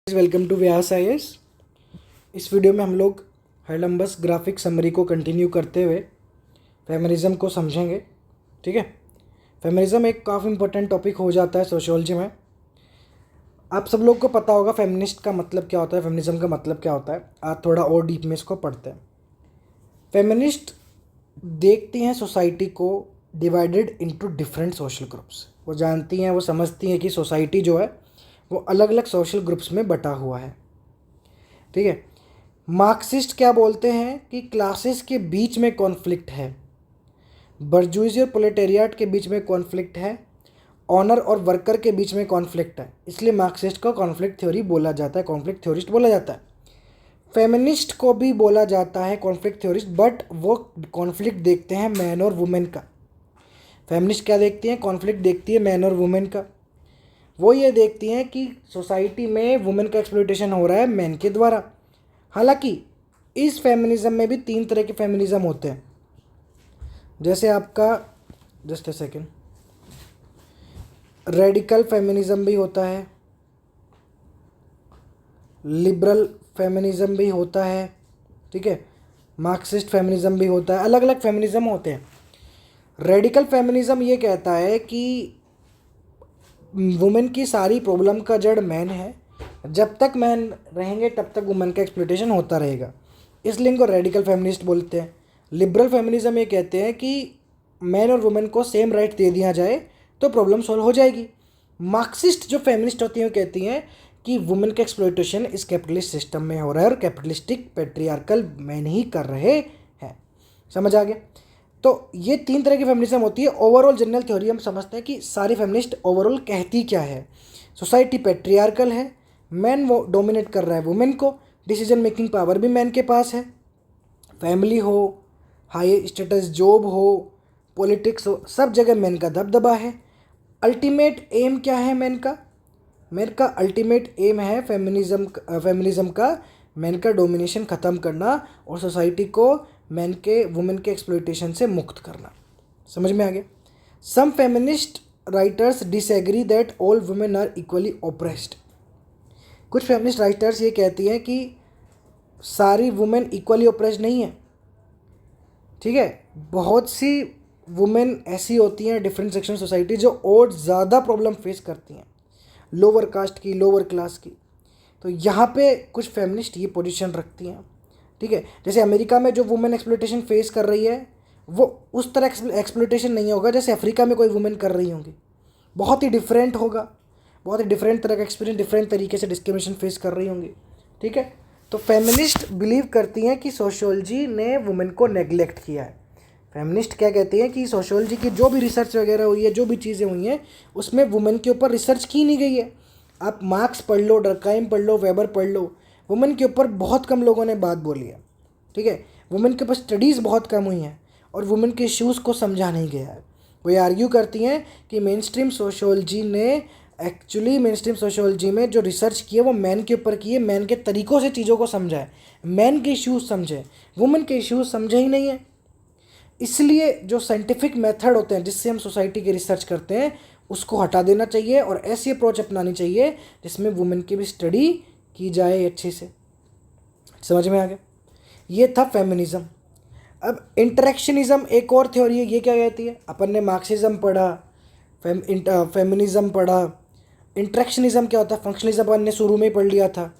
Welcome to Vyas IAS. इस video में हम लोग हेरल्मबर्ग ग्राफिक समरी को कंटिन्यू करते हुए फेमिनिज्म को समझेंगे। ठीक है, फेमिनिज्म एक काफ़ी इंपॉर्टेंट टॉपिक हो जाता है सोशियोलॉजी में। आप सब लोग को पता होगा फेमिनिस्ट का मतलब क्या होता है, फेमिनिज्म का मतलब क्या होता है। आज थोड़ा और डीप में इसको पढ़ते हैं। फेमिनिस्ट देखती हैं सोसाइटी को divided into different social groups. वो जानती हैं, वो समझती हैं कि सोसाइटी जो है वो अलग अलग सोशल ग्रुप्स में बटा हुआ है। ठीक है, मार्क्सिस्ट क्या बोलते हैं कि क्लासेस के बीच में कॉन्फ्लिक्ट है, बर्जुइजी और प्रोलेटेरिएट के बीच में कॉन्फ्लिक्ट है, ऑनर और वर्कर के बीच में कॉन्फ्लिक्ट है। इसलिए मार्क्सिस्ट को कॉन्फ्लिक्ट थ्योरी बोला जाता है, कॉन्फ्लिक्ट थ्योरिस्ट बोला जाता है। फेमिनिस्ट को भी बोला जाता है कॉन्फ्लिक्ट थ्योरिस्ट, बट वो कॉन्फ्लिक्ट देखते हैं मैन और वुमेन का। फेमिनिस्ट क्या देखती हैं? कॉन्फ्लिक्ट देखती है मैन और वुमेन का। वो ये देखती हैं कि सोसाइटी में वुमेन का एक्सप्लॉयटेशन हो रहा है मैन के द्वारा। हालांकि इस फेमिनिज्म में भी 3 तरह के फेमिनिज्म होते हैं। जैसे आपका just a second, radical feminism भी होता है, लिबरल फेमिनिज्म भी होता है, ठीक है, मार्क्सिस्ट फेमिनिज्म भी होता है। अलग अलग फेमिनिज्म होते हैं। रेडिकल फेमिनिज्म ये कहता है कि वुमेन की सारी प्रॉब्लम का जड़ मैन है, जब तक मैन रहेंगे तब तक वुमेन का एक्सप्लॉयटेशन होता रहेगा, इसलिए इनको रेडिकल फेमिनिस्ट बोलते हैं। लिबरल फेमिनिज्म ये कहते हैं कि मैन और वुमेन को सेम राइट दे दिया जाए तो प्रॉब्लम सॉल्व हो जाएगी। मार्क्सिस्ट जो फेमिनिस्ट होती हैं वो कहती हैं कि वुमेन का एक्सप्लॉयटेशन इस कैपिटलिस्ट सिस्टम में हो रहा है और कैपिटलिस्टिक पेट्रियार्कल मैन ही कर रहे हैं। समझ आ गया? तो ये 3 तरह की फेमिनिज्म होती है। ओवरऑल जनरल थ्योरी हम समझते हैं कि सारी फेमिनिस्ट ओवरऑल कहती क्या है। सोसाइटी पेट्रियार्कल है, मैन वो डोमिनेट कर रहा है वुमेन को, डिसीजन मेकिंग पावर भी मैन के पास है, फैमिली हो, हाई स्टेटस जॉब हो, पॉलिटिक्स हो, सब जगह मैन का दबदबा है। अल्टीमेट एम क्या है मैन का? मैन का अल्टीमेट एम है फेमिनिज्म का मैन का डोमिनेशन ख़त्म करना और सोसाइटी को मैन के वुमेन के एक्सप्लॉयटेशन से मुक्त करना। समझ में आ गया? Some feminist writers disagree that all women are equally oppressed. कुछ फेमिनिस्ट राइटर्स ये कहती हैं कि सारी वुमेन इक्वली ओप्रेस्ड नहीं है। ठीक है, बहुत सी वुमेन ऐसी होती हैं डिफरेंट सेक्शन सोसाइटी जो और ज़्यादा प्रॉब्लम फेस करती हैं, लोअर कास्ट की, लोअर क्लास की। तो यहाँ पे कुछ फेमिनिस्ट ये पोजीशन रखती हैं। ठीक है, जैसे अमेरिका में जो वुमेन एक्सप्लॉयटेशन फेस कर रही है वो उस तरह एक्सप्लॉयटेशन नहीं होगा जैसे अफ्रीका में कोई वुमेन कर रही होंगी। बहुत ही डिफरेंट होगा, बहुत ही डिफरेंट तरह का एक्सपीरियंस, डिफरेंट तरीके से डिस्क्रिमिनेशन फेस कर रही होंगी। ठीक है, तो फेमिनिस्ट बिलीव करती हैं कि सोशियोलॉजी ने वुमेन को नेग्लेक्ट किया है। फेमिनिस्ट क्या कहती हैं कि सोशियोलॉजी की जो भी रिसर्च वगैरह हुई है, जो भी चीज़ें हुई हैं, उसमें वुमेन के ऊपर रिसर्च की नहीं गई है। आप मार्क्स पढ़ लो, डर्काइम पढ़ लो, वेबर पढ़ लो, वुमेन के ऊपर बहुत कम लोगों ने बात बोली है। ठीक है, वुमेन के ऊपर स्टडीज़ बहुत कम हुई हैं और वुमेन के इश्यूज़ को समझा नहीं गया है। वो ये आर्ग्यू करती हैं कि मेन स्ट्रीम सोशियोलॉजी में जो रिसर्च की है वो मैन के ऊपर की है, मैन के तरीक़ों से चीज़ों को समझा है, मैन के इश्यूज़ समझे, वुमेन के इश्यूज़ समझे ही नहीं है। इसलिए जो साइंटिफिक मेथड होते हैं जिससे हम सोसाइटी की रिसर्च करते हैं उसको हटा देना चाहिए और ऐसी अप्रोच अपनानी चाहिए जिसमें वुमेन की भी स्टडी की जाए अच्छे से। समझ में आ गया? ये था फेमिनिज्म। अब इंटरेक्शनिज्म एक और थ्योरी है। ये क्या कहती है? अपन ने मार्क्सिज्म पढ़ा, फेमिनिज्म पढ़ा। इंटरेक्शनिज्म क्या होता है? फंक्शनलिज्म अपन ने शुरू में ही पढ़ लिया था।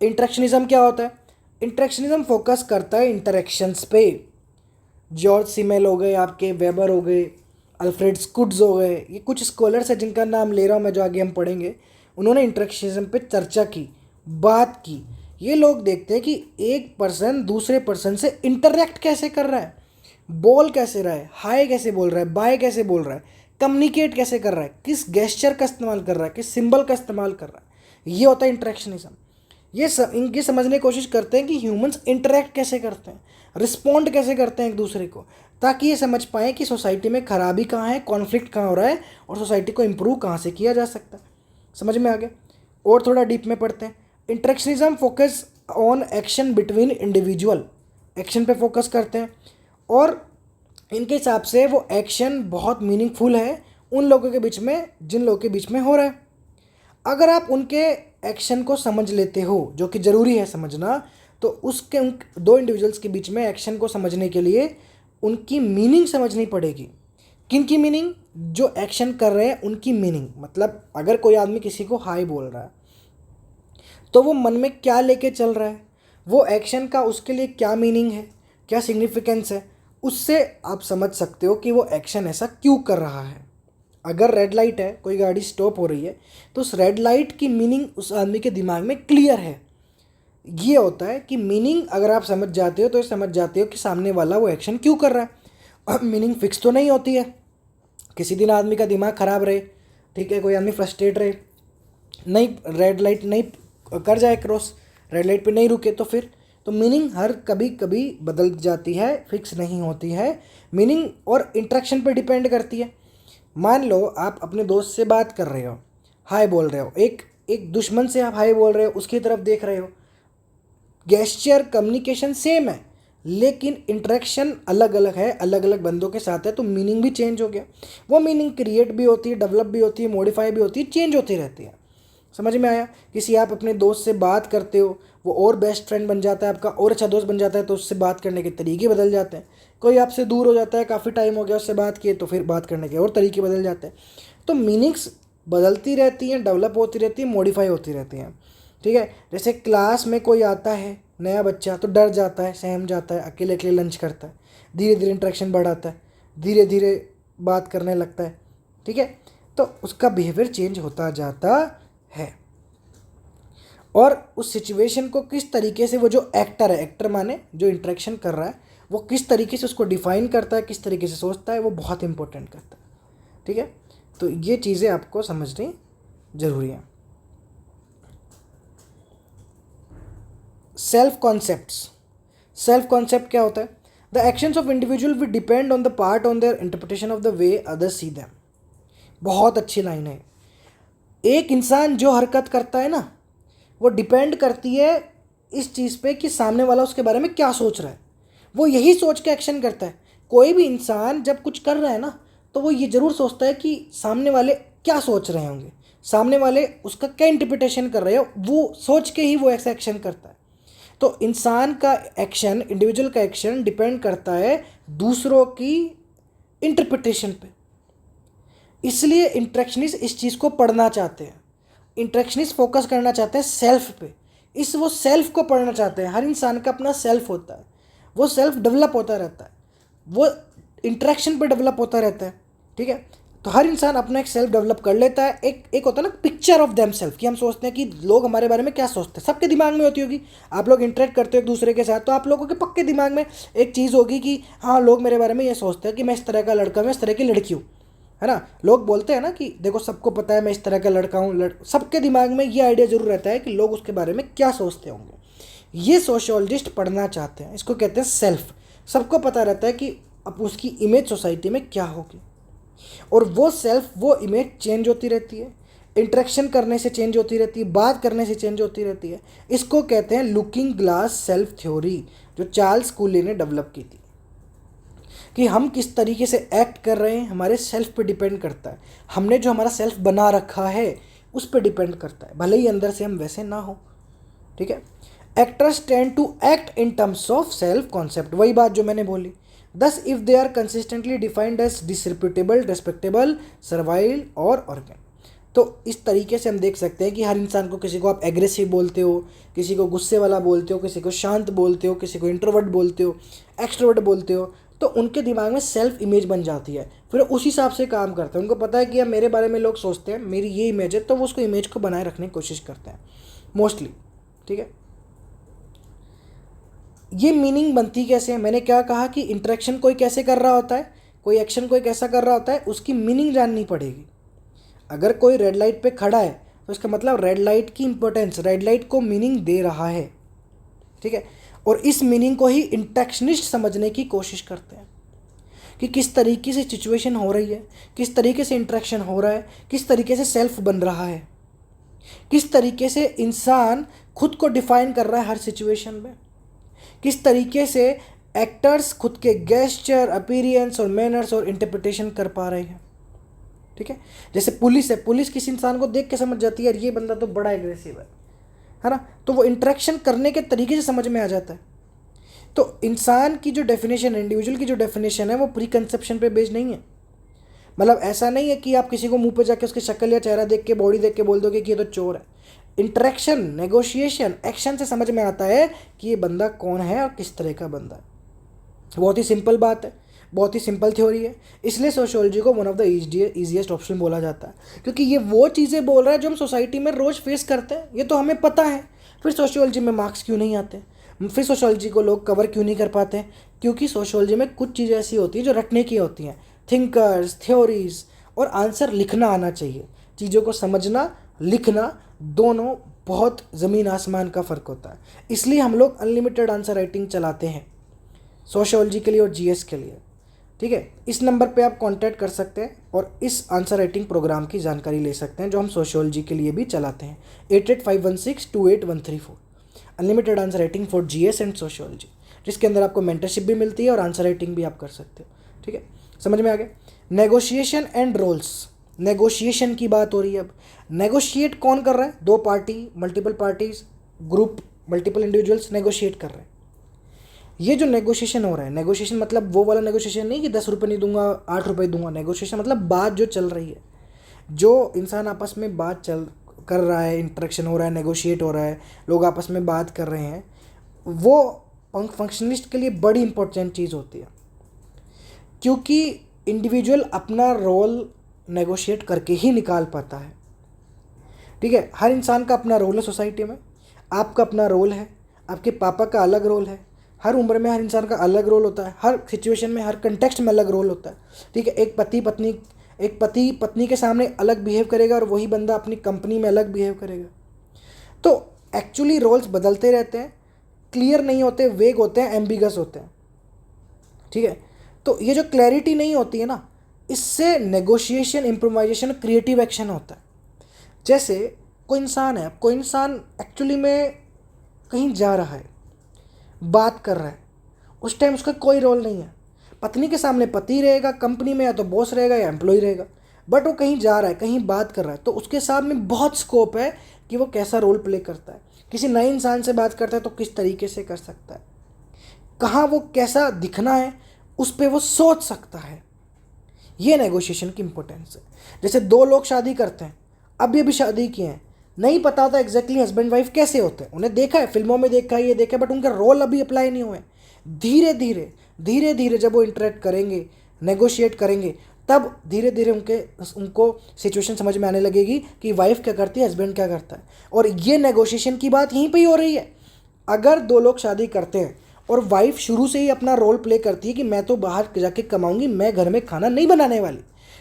इंटरेक्शनिज्म क्या होता है? इंटरेक्शनिज्म फोकस करता है इंटरेक्शंस पे। जॉर्ज सिमेल हो गए, आपके वेबर हो गए, अल्फ्रेड स्कुड्स हो गए, ये कुछ स्कॉलर्स हैं जिनका नाम ले रहा हूँ मैं, जो आगे हम पढ़ेंगे। उन्होंने इंटरेक्शनिज्म पे चर्चा की, बात की। ये लोग देखते हैं कि एक पर्सन दूसरे पर्सन से इंटरेक्ट कैसे कर रहा है, बोल कैसे रहा है, हाय कैसे बोल रहा है, बाय कैसे बोल रहा है, कम्युनिकेट कैसे कर रहा है, किस गेस्चर का इस्तेमाल कर रहा है, किस सिंबल का इस्तेमाल कर रहा है। ये होता है इंटरेक्शनिज्म। इनकी समझने की कोशिश करते हैं कि ह्यूमंस इंटरेक्ट कैसे करते हैं, रिस्पॉन्ड कैसे करते हैं एक दूसरे को, ताकि ये समझ पाएँ कि सोसाइटी में खराबी कहाँ है, कॉन्फ्लिक्ट कहाँ हो रहा है और सोसाइटी को इम्प्रूव कहाँ से किया जा सकता है। समझ में आ गया? और थोड़ा डीप में पढ़ते हैं। Interactionism focus on action between individual, action पे फोकस करते हैं और इनके हिसाब से वो एक्शन बहुत मीनिंगफुल है उन लोगों के बीच में जिन लोगों के बीच में हो रहा है। अगर आप उनके एक्शन को समझ लेते हो, जो कि ज़रूरी है समझना, तो उसके उन दो इंडिविजुअल्स के बीच में एक्शन को समझने के लिए उनकी मीनिंग समझनी पड़ेगी। किन की मीनिंग? जो एक्शन कर रहे हैं उनकी मीनिंग। मतलब अगर कोई आदमी किसी को हाय बोल रहा है तो वो मन में क्या लेके चल रहा है, वो एक्शन का उसके लिए क्या मीनिंग है, क्या सिग्निफिकेंस है, उससे आप समझ सकते हो कि वो एक्शन ऐसा क्यों कर रहा है। अगर रेड लाइट है, कोई गाड़ी स्टॉप हो रही है, तो उस रेड लाइट की मीनिंग उस आदमी के दिमाग में क्लियर है। ये होता है कि मीनिंग अगर आप समझ जाते हो तो ये समझ जाते हो कि सामने वाला वो एक्शन क्यों कर रहा है। अब मीनिंग फिक्स तो नहीं होती है, किसी दिन आदमी का दिमाग ख़राब रहे, ठीक है, कोई आदमी फ्रस्ट्रेट रहे, नहीं रेड लाइट नहीं कर जाए क्रॉस, रेड लाइट पे नहीं रुके, तो फिर तो मीनिंग हर कभी कभी बदल जाती है, फिक्स नहीं होती है। मीनिंग और इंटरेक्शन पे डिपेंड करती है। मान लो आप अपने दोस्त से बात कर रहे हो, हाय बोल रहे हो, एक एक दुश्मन से आप हाय बोल रहे हो, उसकी तरफ देख रहे हो, गेस्चर कम्युनिकेशन सेम है लेकिन इंटरेक्शन अलग अलग है, अलग अलग बंदों के साथ है, तो मीनिंग भी चेंज हो गया। वो मीनिंग क्रिएट भी होती है, डेवलप भी होती है, मॉडिफाई भी होती है, चेंज होती रहती है। समझ में आया? किसी आप अपने दोस्त से बात करते हो, वो और बेस्ट फ्रेंड बन जाता है आपका, और अच्छा दोस्त बन जाता है, तो उससे बात करने के तरीके बदल जाते हैं। कोई आपसे दूर हो जाता है, काफ़ी टाइम हो गया उससे बात किए, तो फिर बात करने के और तरीके बदल जाते हैं। तो मीनिंग्स बदलती रहती हैं, डेवलप होती रहती हैं, मॉडिफाई होती रहती हैं, ठीक है। जैसे क्लास में कोई आता है नया बच्चा, तो डर जाता है, सहम जाता है, अकेले अकेले लंच करता है, धीरे धीरे इंटरेक्शन बढ़ाता है, धीरे धीरे बात करने लगता है, ठीक है। तो उसका बिहेवियर चेंज होता जाता है। और उस सिचुएशन को किस तरीके से वो जो एक्टर है, एक्टर माने जो इंटरेक्शन कर रहा है, वो किस तरीके से उसको डिफाइन करता है, किस तरीके से सोचता है, वो बहुत इंपॉर्टेंट करता है, ठीक है। तो ये चीज़ें आपको समझनी ज़रूरी है। Self concepts. सेल्फ कॉन्सेप्ट क्या होता है? The actions of individual will depend on the part on their interpretation of the way others see them. बहुत अच्छी लाइन है। एक इंसान जो हरकत करता है ना, वो डिपेंड करती है इस चीज़ पे कि सामने वाला उसके बारे में क्या सोच रहा है। वो यही सोच के एक्शन करता है। कोई भी इंसान जब कुछ कर रहा है ना, तो वो ये ज़रूर सोचता है कि सामने वाले क्या सोच रहे होंगे, सामने वाले उसका क्या इंटरप्रिटेशन कर रहे हो, वो सोच के ही वो ऐसा एक्शन करता है। तो इंसान का एक्शन, इंडिविजुअल का एक्शन डिपेंड करता है दूसरों की इंटरप्रिटेशन पे। इसलिए इंटरेक्शनिस्ट इस चीज़ को पढ़ना चाहते हैं। इंटरेक्शनिस्ट फोकस करना चाहते हैं सेल्फ पे। वो सेल्फ को पढ़ना चाहते हैं। हर इंसान का अपना सेल्फ होता है, वो सेल्फ डेवलप होता रहता है, वो इंटरेक्शन पे डेवलप होता रहता है, ठीक है। तो हर इंसान अपना एक सेल्फ डेवलप कर लेता है। एक होता है ना पिक्चर ऑफ देम सेल्फ, कि हम सोचते हैं कि लोग हमारे बारे में क्या सोचते हैं, सबके दिमाग में होती होगी। आप लोग इंटरेक्ट करते हो एक दूसरे के साथ, तो आप लोगों के पक्के दिमाग में एक चीज़ होगी कि हाँ, लोग मेरे बारे में ये सोचते हैं कि मैं इस तरह का लड़का हूँ, इस तरह की लड़की हूँ, है ना। लोग बोलते हैं ना कि देखो सबको पता है मैं इस तरह का लड़का हूँ, सबके दिमाग में ये आइडिया जरूर रहता है कि लोग उसके बारे में क्या सोचते होंगे। ये सोशियोलॉजिस्ट पढ़ना चाहते हैं, इसको कहते हैं सेल्फ। सबको पता रहता है कि अब उसकी इमेज सोसाइटी में क्या होगी, और वो सेल्फ, वो इमेज चेंज होती रहती है, इंटरेक्शन करने से चेंज होती रहती है, बात करने से चेंज होती रहती है। इसको कहते हैं लुकिंग ग्लास सेल्फ थ्योरी, जो चार्ल्स कूले ने डेवलप की थी। कि हम किस तरीके से एक्ट कर रहे हैं हमारे सेल्फ पे डिपेंड करता है। हमने जो हमारा सेल्फ बना रखा है उस पर डिपेंड करता है, भले ही अंदर से हम वैसे ना हो, ठीक है। Actors tend to act in terms of self concept, वही बात जो मैंने बोली। Thus if they are consistently defined as disreputable, respectable, servile और ऑर्गन। तो इस तरीके से हम देख सकते हैं कि हर इंसान को, किसी को आप एग्रेसिव बोलते हो, किसी को गुस्से वाला बोलते हो, किसी को शांत बोलते हो, किसी को इंट्रोवर्ट बोलते हो, एक्सट्रोवर्ट बोलते हो, तो उनके दिमाग में सेल्फ इमेज बन जाती है। फिर उस हिसाब से काम करते हैं। उनको पता है कि यार मेरे बारे में लोग सोचते हैं, मेरी ये इमेज है, तो वो उसको इमेज को बनाए रखने की कोशिश करते हैं मोस्टली, ठीक है। ये मीनिंग बनती कैसे है? मैंने क्या कहा कि इंटरेक्शन कोई कैसे कर रहा होता है, कोई एक्शन कोई कैसा कर रहा होता है, उसकी मीनिंग जाननी पड़ेगी। अगर कोई रेड लाइट पे खड़ा है तो इसका मतलब रेड लाइट की इंपॉर्टेंस, रेड लाइट को मीनिंग दे रहा है, ठीक है। और इस मीनिंग को ही इंटरेक्शनिस्ट समझने की कोशिश करते हैं कि किस तरीके से सिचुएशन हो रही है, किस तरीके से इंटरेक्शन हो रहा है, किस तरीके से सेल्फ बन रहा है, किस तरीके से इंसान खुद को डिफाइन कर रहा है हर सिचुएशन में, किस तरीके से एक्टर्स खुद के गेस्चर, अपीयरेंस और मैनर्स और इंटरप्रिटेशन कर पा रहे हैं। ठीक है। जैसे पुलिस है, पुलिस किसी इंसान को देख के समझ जाती है यार ये बंदा तो बड़ा एग्रेसिव है ना, तो वो इंटरेक्शन करने के तरीके से समझ में आ जाता है। तो इंसान की जो डेफिनेशन है, इंडिविजुअल की जो डेफिनेशन है, वो प्री कंसेप्शन पे बेस्ड नहीं है। मतलब ऐसा नहीं है कि आप किसी को मुंह पे जाके उसकी शक्ल या चेहरा देख के, बॉडी देख के बोल दोगे कि ये तो चोर है। इंटरेक्शन, नेगोशिएशन, एक्शन से समझ में आता है कि ये बंदा कौन है और किस तरह का बंदा है। बहुत ही सिंपल बात है, बहुत ही सिंपल थ्योरी है। इसलिए सोशियोलॉजी को one of the easiest option बोला जाता है, क्योंकि ये वो चीज़ें बोल रहा है जो हम सोसाइटी में रोज़ फेस करते हैं, ये तो हमें पता है। फिर सोशियोलॉजी में मार्क्स क्यों नहीं आते, फिर सोशियोलॉजी को लोग कवर क्यों नहीं कर पाते हैं? क्योंकि सोशियोलॉजी में कुछ चीज़ें ऐसी होती हैं जो रटने की होती हैं, थिंकर्स, थ्योरीज, और आंसर लिखना आना चाहिए। चीज़ों को समझना, लिखना, दोनों बहुत ज़मीन आसमान का फ़र्क होता है। इसलिए हम लोग अनलिमिटेड आंसर राइटिंग चलाते हैं सोशियोलॉजी के लिए और जीएस के लिए। ठीक है, इस नंबर पे आप कांटेक्ट कर सकते हैं और इस आंसर राइटिंग प्रोग्राम की जानकारी ले सकते हैं जो हम सोशियोलॉजी के लिए भी चलाते हैं। 8851628134 unlimited answer writing for GS and sociology, जिसके अंदर आपको मेंटरशिप भी मिलती है और आंसर राइटिंग भी आप कर सकते हो। ठीक है, समझ में आ गया। नेगोशिएशन एंड रोल्स, नेगोशिएशन की बात हो रही है। अब नेगोशिएट कौन कर रहा है? दो party, multiple parties, group, multiple individuals negotiate कर रहे हैं। ये जो नेगोशिएशन हो रहा है, नेगोशिएशन मतलब वो वाला नेगोशिएशन नहीं कि 10 रुपये नहीं दूंगा 8 रुपये दूंगा। नेगोशिएशन मतलब बात जो चल रही है, जो इंसान आपस में बात चल कर रहा है, इंटरेक्शन हो रहा है, नेगोशिएट हो रहा है, लोग आपस में बात कर रहे हैं, वो फंक्शनलिस्ट के लिए बड़ी इंपॉर्टेंट चीज़ होती है। क्योंकि इंडिविजुअल अपना रोल नेगोशिएट करके ही निकाल पाता है। ठीक है, हर इंसान का अपना रोल है सोसाइटी में। आपका अपना रोल है, आपके पापा का अलग रोल है। हर उम्र में हर इंसान का अलग रोल होता है, हर सिचुएशन में, हर कंटेक्स्ट में अलग रोल होता है। ठीक है, एक पति पत्नी के सामने अलग बिहेव करेगा और वही बंदा अपनी कंपनी में अलग बिहेव करेगा। तो एक्चुअली रोल्स बदलते रहते हैं, क्लियर नहीं होते, वेग होते हैं, एम्बिगस होते हैं। ठीक है, तो ये जो क्लैरिटी नहीं होती है ना, इससे नेगोशिएशन, इम्प्रोवाइजेशन, क्रिएटिव एक्शन होता है। जैसे कोई इंसान है, कोई इंसान एक्चुअली में कहीं जा रहा है, बात कर रहा है, उस टाइम उसका कोई रोल नहीं है। पत्नी के सामने पति रहेगा, कंपनी में या तो बॉस रहेगा या एम्प्लॉय रहेगा, बट वो कहीं जा रहा है, कहीं बात कर रहा है, तो उसके सामने बहुत स्कोप है कि वो कैसा रोल प्ले करता है। किसी नए इंसान से बात करता है तो किस तरीके से कर सकता है, कहाँ वो कैसा दिखना है, उस पर वो सोच सकता है। ये नेगोशिएशन की इंपॉर्टेंस है। जैसे दो लोग शादी करते हैं, अभी शादी किए हैं, नहीं पता था एग्जैक्टली हस्बैंड वाइफ कैसे होते हैं, उन्हें देखा है, फिल्मों में देखा है, ये देखा है, बट उनका रोल अभी अप्लाई नहीं हुए। धीरे धीरे जब वो इंटरेक्ट करेंगे, नेगोशिएट करेंगे, तब धीरे धीरे उनको सिचुएशन समझ में आने लगेगी कि वाइफ क्या करती है, हस्बैंड क्या करता है। और ये नेगोशिएशन की बात यहीं पे ही हो रही है। अगर दो लोग शादी करते हैं और वाइफ शुरू से ही अपना रोल प्ले करती है कि मैं तो बाहर जाके कमाऊंगी, मैं घर में खाना नहीं बनाने वाली,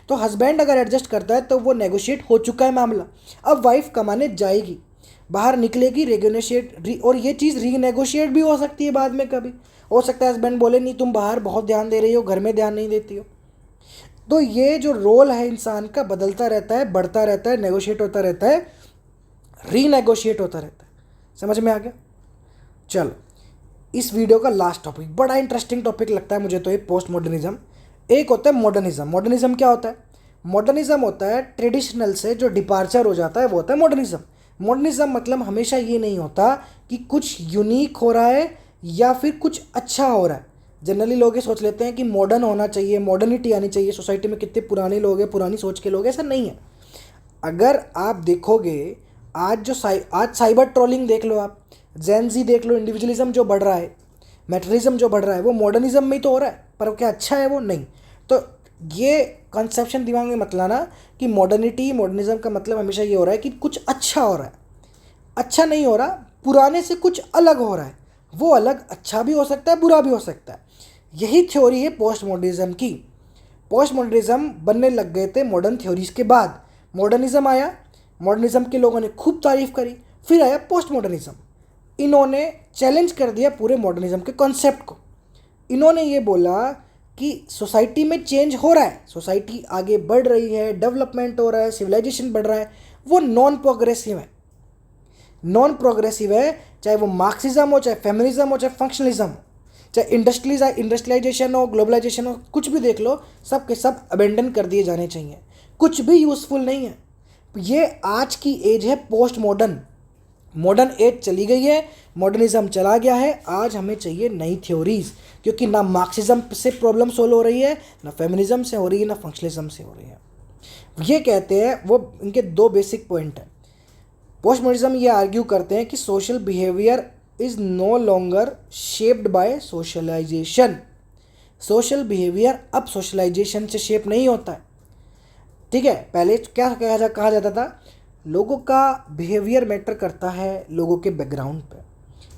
तो हस्बैंड अगर एडजस्ट करता है तो वो नेगोशिएट हो चुका है मामला। अब वाइफ कमाने जाएगी, बाहर निकलेगी, और ये चीज़ रीनेगोशिएट भी हो सकती है बाद में। कभी हो सकता है हस्बैंड बोले नहीं तुम बाहर बहुत ध्यान दे रही हो, घर में ध्यान नहीं देती हो। तो ये जो रोल है इंसान का बदलता रहता है, बढ़ता रहता है, नेगोशिएट होता रहता है, रीनेगोशिएट होता रहता है। समझ में आ गया? चलो, इस वीडियो का लास्ट टॉपिक बड़ा इंटरेस्टिंग टॉपिक लगता है मुझे तो, ये पोस्ट मॉडर्निज्म। एक होता है मॉडर्निज्म। मॉडर्निज्म क्या होता है? मॉडर्निज्म होता है ट्रेडिशनल से जो डिपार्चर हो जाता है, वो होता है मॉडर्निज्म। मॉडर्निज्म मतलब हमेशा ये नहीं होता कि कुछ यूनिक हो रहा है या फिर कुछ अच्छा हो रहा है। जनरली लोग ये सोच लेते हैं कि मॉडर्न होना चाहिए, मॉडर्निटी आनी चाहिए, सोसाइटी में कितने पुराने लोग हैं, पुरानी सोच के लोग, ऐसा नहीं है। अगर आप देखोगे आज आज साइबर ट्रोलिंग देख लो, आप जेन ज़ी देख लो, इंडिविजुअलिज्म जो बढ़ रहा है, मेटरिज्म जो बढ़ रहा है, वो मॉडर्निज्म में ही तो हो रहा है, पर क्या अच्छा है वो? नहीं। तो ये कंसेप्शन दिमाग में मत लाना कि मॉडर्निज्म का मतलब हमेशा ये हो रहा है कि कुछ अच्छा हो रहा है। अच्छा नहीं हो रहा, पुराने से कुछ अलग हो रहा है। वो अलग अच्छा भी हो सकता है, बुरा भी हो सकता है। यही थ्योरी है पोस्ट मॉडर्निज्म की। पोस्ट मॉडर्निज्म बनने लग गए थे मॉडर्न थ्योरीज के बाद। मॉडर्निज्म आया, मॉडर्निज्म के लोगों ने खूब तारीफ करी, फिर आया पोस्ट मॉडर्निज्म। इन्होंने चैलेंज कर दिया पूरे मॉडर्निज्म के कॉन्सेप्ट को। इन्होंने ये बोला कि सोसाइटी में चेंज हो रहा है, सोसाइटी आगे बढ़ रही है, डेवलपमेंट हो रहा है, सिविलाइजेशन बढ़ रहा है, वो नॉन प्रोग्रेसिव है। नॉन प्रोग्रेसिव है, चाहे वो मार्क्सिज्म हो, चाहे फेमिनिज्म हो, चाहे फंक्शनलिज्म हो, चाहे इंडस्ट्रियलाइजेशन हो, ग्लोबलाइजेशन हो, कुछ भी देख लो, सब के सब अबेंडन कर दिए जाने चाहिए। कुछ भी यूज़फुल नहीं है। ये आज की एज है पोस्ट मॉडर्न। मॉडर्न एज चली गई है, मॉडर्निज्म चला गया है। आज हमें चाहिए नई थ्योरीज, क्योंकि ना मार्क्सिज्म से प्रॉब्लम सोल्व हो रही है, ना फेमिनिज्म से हो रही है, ना फंक्शनलिज्म से हो रही है। ये कहते हैं, वो इनके दो बेसिक पॉइंट हैं। पोस्ट मॉडर्निज्म ये आर्ग्यू करते हैं कि social behaviour is no longer shaped by socialisation. Social behaviour अब सोशलाइजेशन से शेप नहीं होता है, ठीक है। पहले क्या कहा जाता था, लोगों का बिहेवियर मैटर करता है लोगों के बैकग्राउंड पे,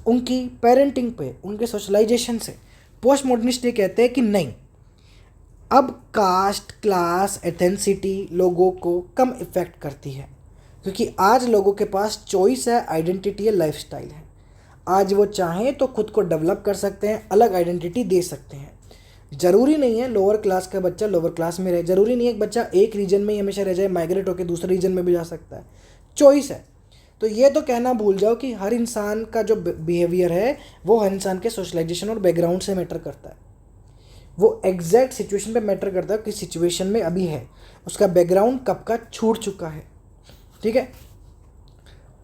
उनकी पेरेंटिंग पे, उनके सोशलाइजेशन से। पोस्ट मॉडर्निस्ट ये कहते हैं कि नहीं, अब कास्ट, क्लास, एथेंसिटी लोगों को कम इफ़ेक्ट करती है, क्योंकि आज लोगों के पास चॉइस है, आइडेंटिटी है, लाइफस्टाइल है। आज वो चाहें तो खुद को डेवलप कर सकते हैं, अलग आइडेंटिटी दे सकते हैं। ज़रूरी नहीं है लोअर क्लास का बच्चा लोअर क्लास में रहे, ज़रूरी नहीं है एक बच्चा एक रीजन में ही हमेशा रह जाए, माइग्रेट होकर दूसरे रीजन में भी जा सकता है, चॉइस है। तो ये तो कहना भूल जाओ कि हर इंसान का जो बिहेवियर है वो हर इंसान के सोशलाइजेशन और बैकग्राउंड से मैटर करता है। वो एग्जैक्ट सिचुएशन पे मैटर करता है, किस सिचुएशन में अभी है, उसका बैकग्राउंड कब का छूट चुका है, ठीक है।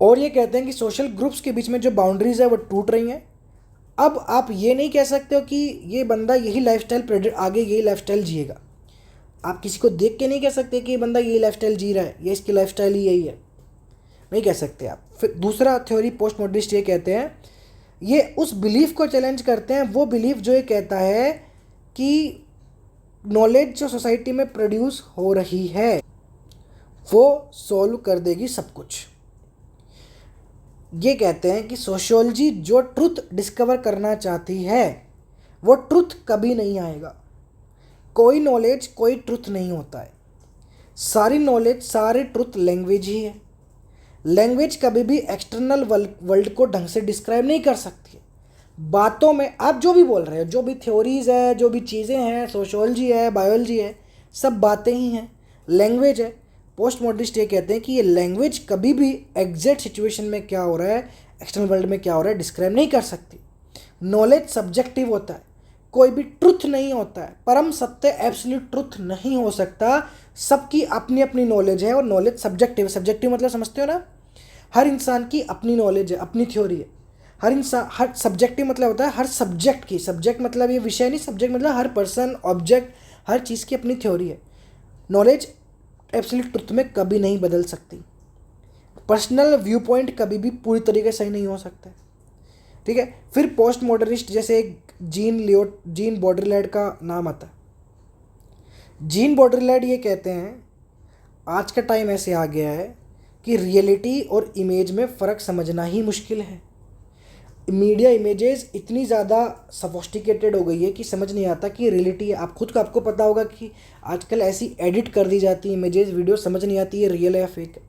और ये कहते हैं कि सोशल ग्रुप्स के बीच में जो बाउंड्रीज है वो टूट रही हैं। अब आप ये नहीं कह सकते हो कि ये बंदा यही लाइफस्टाइल आगे यही लाइफस्टाइल जिएगा। आप किसी को देख के नहीं कह सकते कि ये बंदा यही लाइफस्टाइल जी रहा है, ये इसकी लाइफस्टाइल ही यही है, नहीं कह सकते आप। फिर दूसरा थ्योरी पोस्ट मॉडर्निस्ट ये कहते हैं, ये उस बिलीफ को चैलेंज करते हैं, वो बिलीफ जो ये कहता है कि नॉलेज जो सोसाइटी में प्रोड्यूस हो रही है वो सॉल्व कर देगी सब कुछ। ये कहते हैं कि सोशियोलॉजी जो ट्रुथ डिस्कवर करना चाहती है वो ट्रुथ कभी नहीं आएगा। कोई नॉलेज कोई ट्रुथ नहीं होता है, सारी नॉलेज सारे ट्रुथ लैंग्वेज ही है। लैंग्वेज कभी भी एक्सटर्नल वर्ल्ड को ढंग से डिस्क्राइब नहीं कर सकती है। बातों में आप जो भी बोल रहे हो, जो भी थ्योरीज़ है, जो भी चीज़ें हैं, सोशियोलॉजी है, बायोलॉजी है, सब बातें ही हैं, लैंग्वेज है। पोस्ट मॉडर्निस्ट ये कहते हैं कि ये लैंग्वेज कभी भी एग्जैक्ट सिचुएशन में क्या हो रहा है, एक्सटर्नल वर्ल्ड में क्या हो रहा है, डिस्क्राइब नहीं कर सकती। नॉलेज सब्जेक्टिव होता है, कोई भी ट्रुथ नहीं होता है, परम सत्य एब्सोल्यूट ट्रुथ नहीं हो सकता। सबकी अपनी अपनी नॉलेज है और नॉलेज सब्जेक्टिव है। सब्जेक्टिव मतलब समझते हो ना, हर इंसान की अपनी नॉलेज है, अपनी थ्योरी है। हर सब्जेक्टिव मतलब होता है हर सब्जेक्ट की, सब्जेक्ट मतलब ये विषय नहीं, सब्जेक्ट मतलब हर पर्सन, ऑब्जेक्ट, हर चीज़ की अपनी थ्योरी है। नॉलेज एब्सोल्यूट ट्रुथ में कभी नहीं बदल सकती। पर्सनल व्यू पॉइंट कभी भी पूरी तरीके से सही नहीं हो सकता, ठीक है। फिर पोस्ट मॉडर्निस्ट जैसे एक जीन बॉड्रिलैंड का नाम आता है। जीन बॉड्रिलैंड ये कहते हैं, आज का टाइम ऐसे आ गया है कि रियलिटी और इमेज में फ़र्क समझना ही मुश्किल है। मीडिया इमेजेस इतनी ज़्यादा सफोस्टिकेटेड हो गई है कि समझ नहीं आता कि रियलिटी है। आपको पता होगा कि आजकल ऐसी एडिट कर दी जाती है इमेजेस, वीडियो, समझ नहीं आती है रियल है या फेक है।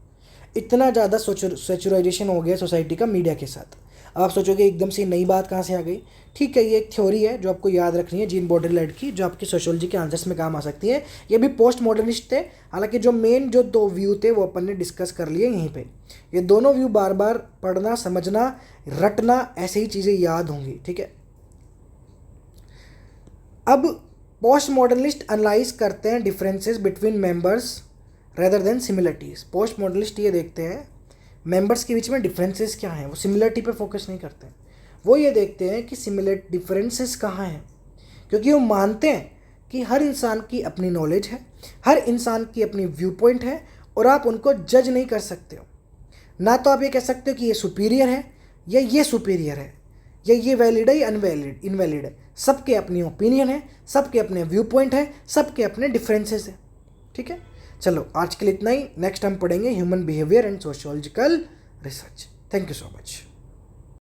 इतना ज़्यादा सेचुराइजेशन हो गया सोसाइटी का मीडिया के साथ। अब आप सोचोगे एकदम से नई बात कहाँ से आ गई। ठीक है, ये एक थ्योरी है जो आपको याद रखनी है, जीन बॉड्रिलैंड की, जो आपकी सोशियोलॉजी के आंसर्स में काम आ सकती है। ये भी पोस्ट मॉडर्निस्ट थे, हालांकि जो मेन जो दो व्यू थे वो अपन ने डिस्कस कर लिए यहीं पे। ये दोनों व्यू बार बार पढ़ना, समझना, रटना, ऐसे ही चीज़ें याद होंगी, ठीक है। अब पोस्ट मॉडर्निस्ट एनालाइज करते हैं differences between members rather than similarities. Post modernist ये देखते हैं मेंबर्स के बीच में डिफरेंसेस क्या हैं, वो सिमिलरिटी पे फोकस नहीं करते हैं। वो ये देखते हैं कि सिमिलर डिफरेंसेस कहाँ हैं, क्योंकि वो मानते हैं कि हर इंसान की अपनी नॉलेज है, हर इंसान की अपनी व्यू पॉइंट है, और आप उनको जज नहीं कर सकते हो। ना तो आप ये कह सकते हो कि ये सुपीरियर है या ये सुपीरियर है, या ये वैलिड है या इनवैलिड है। सबके अपनी ओपिनियन है, सबके अपने व्यू पॉइंट है, सबके अपने डिफरेंसेस है, ठीक है। चलो आज के लिए इतना ही। नेक्स्ट हम पढ़ेंगे human behaviour and sociological research. Thank you so much.